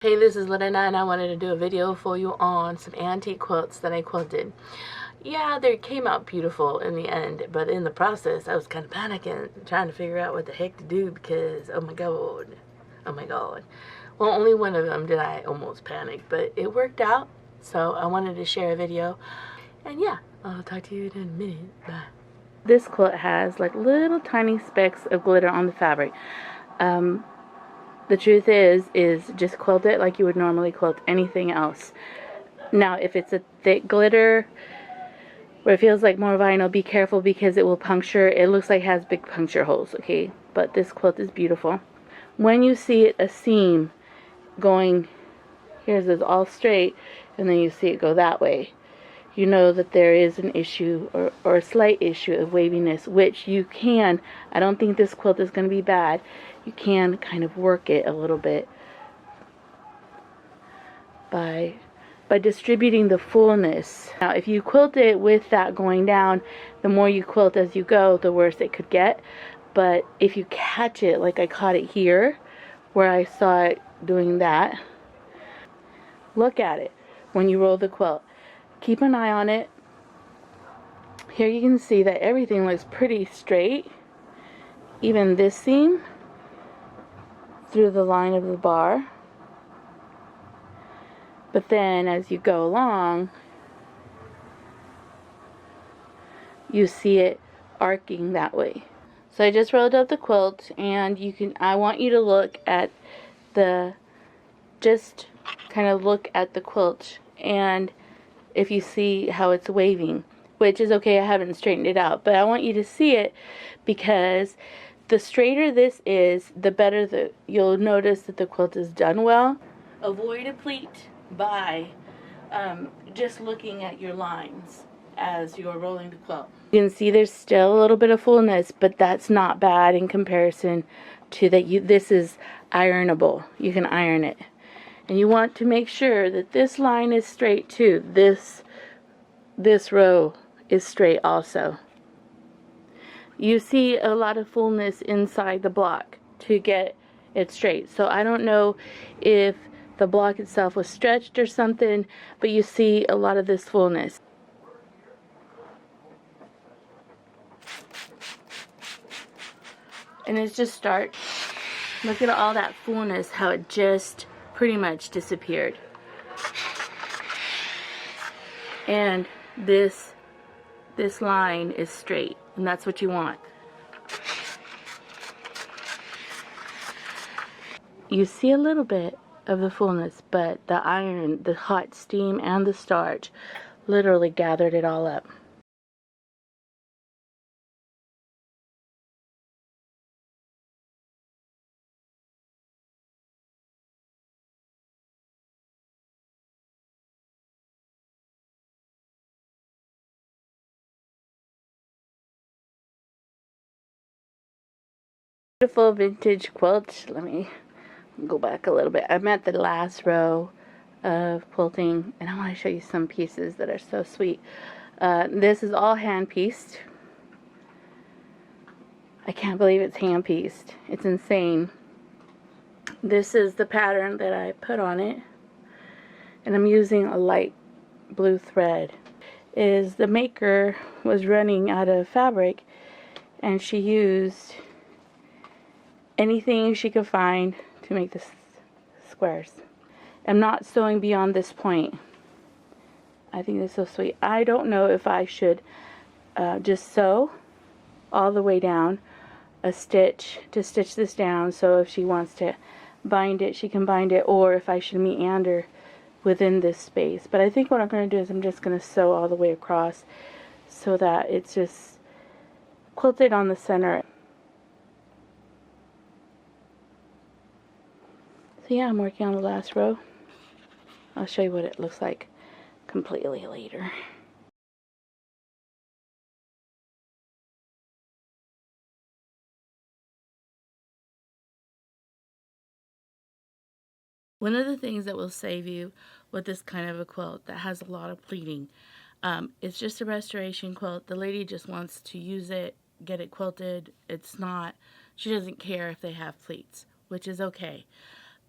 Hey, this is Lynette and I wanted to do a video for you on some antique quilts that I quilted. Yeah, they came out beautiful in the end, but in the process I was kind of panicking, trying to figure out what the heck to do because, oh my god. Well, only one of them did I almost panic, but it worked out, so I wanted to share a video. And yeah, I'll talk to you in a minute. Bye. This quilt has like little tiny specks of glitter on the fabric. The truth is just quilt it like you would normally quilt anything else. Now, if it's a thick glitter where it feels like more vinyl, be careful because it will puncture. It looks like it has big puncture holes, okay? But this quilt is beautiful. When you see a seam going, here's this all straight, and then you see it go that way, you know that there is an issue or a slight issue of waviness, which you can, I don't think this quilt is going to be bad. You can kind of work it a little bit by distributing the fullness. Now, if you quilt it with that going down, the more you quilt as you go, the worse it could get. But if you catch it, like I caught it here, where I saw it doing that, look at it when you roll the quilt. Keep an eye on it. Here you can see that everything looks pretty straight. Even this seam through the line of the bar. But then as you go along, you see it arcing that way. So I just rolled up the quilt, and I want you to look at just kind of look at the quilt, and if you see how it's waving, which is okay, I haven't straightened it out, but I want you to see it because the straighter this is, the better you'll notice that the quilt is done well. Avoid a pleat by just looking at your lines as you're rolling the quilt. You can see there's still a little bit of fullness, but that's not bad in comparison to this is ironable. You can iron it. And you want to make sure that this line is straight too. This row is straight also. You see a lot of fullness inside the block to get it straight. So I don't know if the block itself was stretched or something, but you see a lot of this fullness. And it's just look at all that fullness, how it just pretty much disappeared. And this line is straight, and that's what you want. You see a little bit of the fullness, but the iron, the hot steam, and the starch literally gathered it all up. Beautiful vintage quilt. Let me go back a little bit. I'm at the last row of quilting, and I want to show you some pieces that are so sweet. This is all hand pieced. I can't believe it's hand pieced. It's insane. This is the pattern that I put on it, and I'm using a light blue thread. The maker was running out of fabric, and she used anything she could find to make the squares. I'm not sewing beyond this point. I think that's so sweet. I don't know if I should just sew all the way down a stitch to stitch this down, so if she wants to bind it, she can bind it, or if I should meander within this space. But I think what I'm going to do is I'm just going to sew all the way across so that it's just quilted on the center. So yeah, I'm working on the last row. I'll show you what it looks like completely later. One of the things that will save you with this kind of a quilt that has a lot of pleating, it's just a restoration quilt. The lady just wants to use it, get it quilted. She doesn't care if they have pleats, which is okay.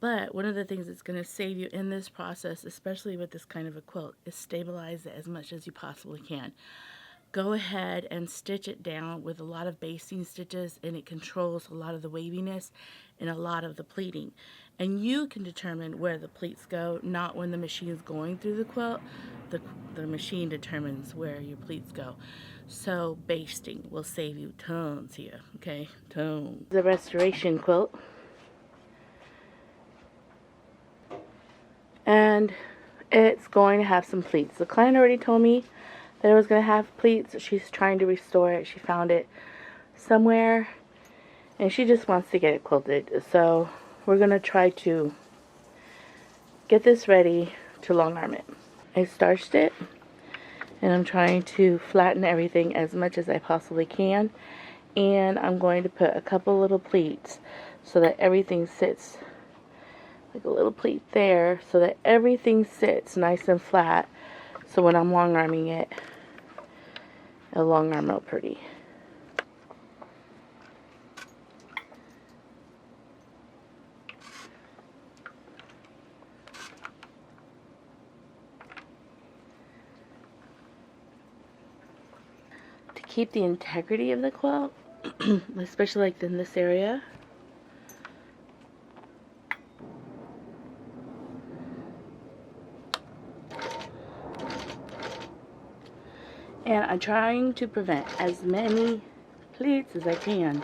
But one of the things that's going to save you in this process, especially with this kind of a quilt, is stabilize it as much as you possibly can. Go ahead and stitch it down with a lot of basting stitches, and it controls a lot of the waviness and a lot of the pleating. And you can determine where the pleats go, not when the machine is going through the quilt. The machine determines where your pleats go. So basting will save you tons here, okay? Tons. The restoration quilt. And it's going to have some pleats. The client already told me that it was going to have pleats. She's trying to restore it. She found it somewhere, and she just wants to get it quilted. So we're going to try to get this ready to long arm it. I starched it, and I'm trying to flatten everything as much as I possibly can. And I'm going to put a couple little pleats so that everything sits, like a little pleat there, so that everything sits nice and flat. So when I'm long arming it, it'll long arm real pretty. To keep the integrity of the quilt, especially like in this area, and I'm trying to prevent as many pleats as I can.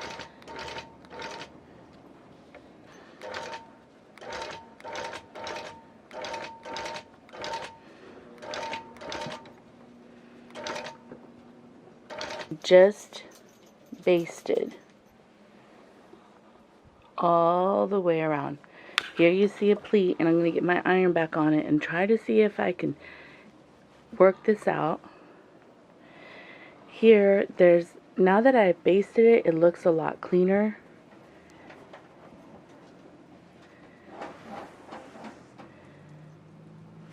Just basted all the way around. Here you see a pleat, and I'm going to get my iron back on it and try to see if I can work this out. Here, now that I've basted it, it looks a lot cleaner.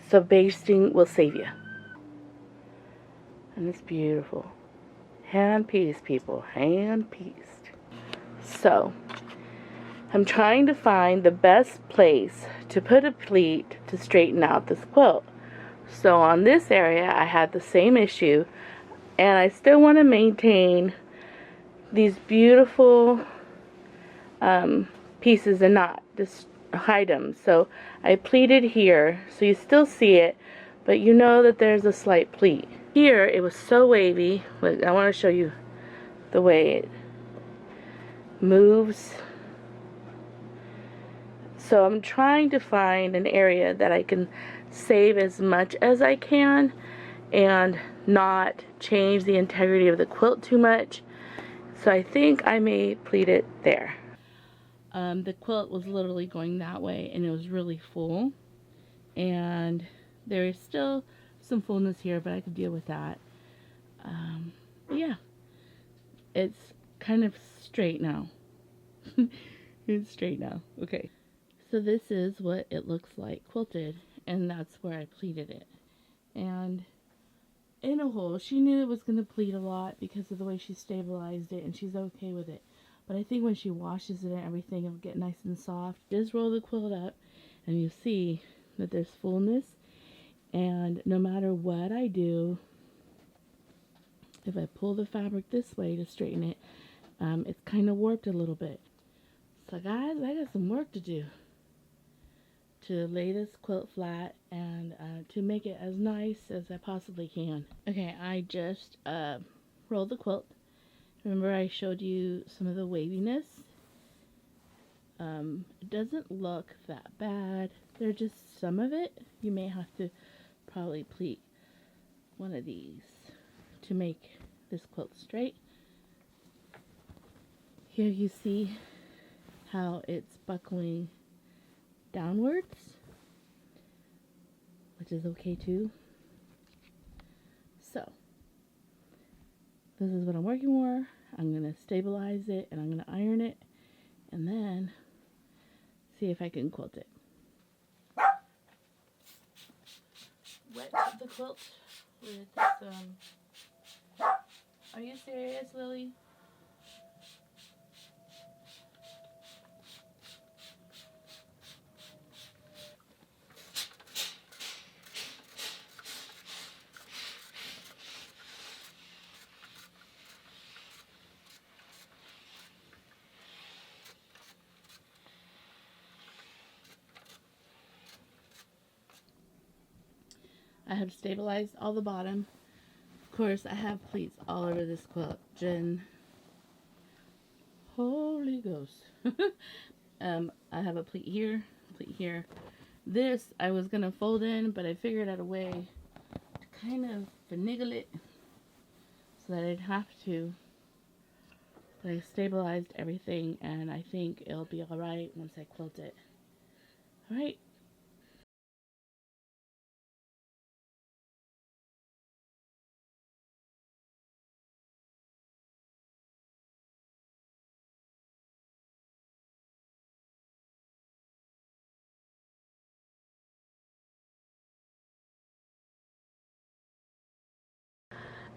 So basting will save you. And it's beautiful. Hand pieced, people. Hand pieced. So, I'm trying to find the best place to put a pleat to straighten out this quilt. So on this area, I had the same issue. And I still want to maintain these beautiful pieces and not just hide them. So I pleated here, so you still see it, but you know that there's a slight pleat. Here it was so wavy. I want to show you the way it moves. So I'm trying to find an area that I can save as much as I can and not change the integrity of the quilt too much. So I think I may pleat it there. The quilt was literally going that way, and it was really full. And there is still some fullness here, but I could deal with that. Yeah, it's kind of straight now. It's straight now. Okay. So this is what it looks like quilted, and that's where I pleated it. And in a hole, she knew it was going to pleat a lot because of the way she stabilized it, and she's okay with it. But I think when she washes it and everything, it'll get nice and soft. Just roll the quilt up, and you see that there's fullness. And no matter what I do, if I pull the fabric this way to straighten it, it's kind of warped a little bit. So guys, I got some work to do to lay this quilt flat and to make it as nice as I possibly can. Okay, I just rolled the quilt. Remember I showed you some of the waviness? It doesn't look that bad. There's just some of it. You may have to probably pleat one of these to make this quilt straight. Here you see how it's buckling downwards, which is okay too. So this is what I'm working for. I'm going to stabilize it, and I'm going to iron it, and then see if I can quilt it. Wet the quilt with some... Are you serious, Lily? I have stabilized all the bottom. Of course, I have pleats all over this quilt. Holy Ghost. I have a pleat here, pleat here. This I was gonna fold in, but I figured out a way to kind of finagle it so that I'd have to. But I stabilized everything, and I think it'll be alright once I quilt it. Alright.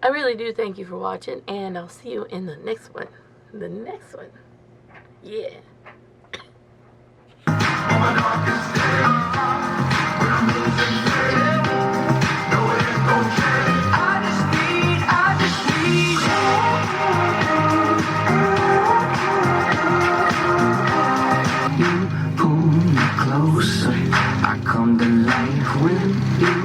I really do thank you for watching, and I'll see you in the next one. Yeah. You pull me closer, I come to life with you.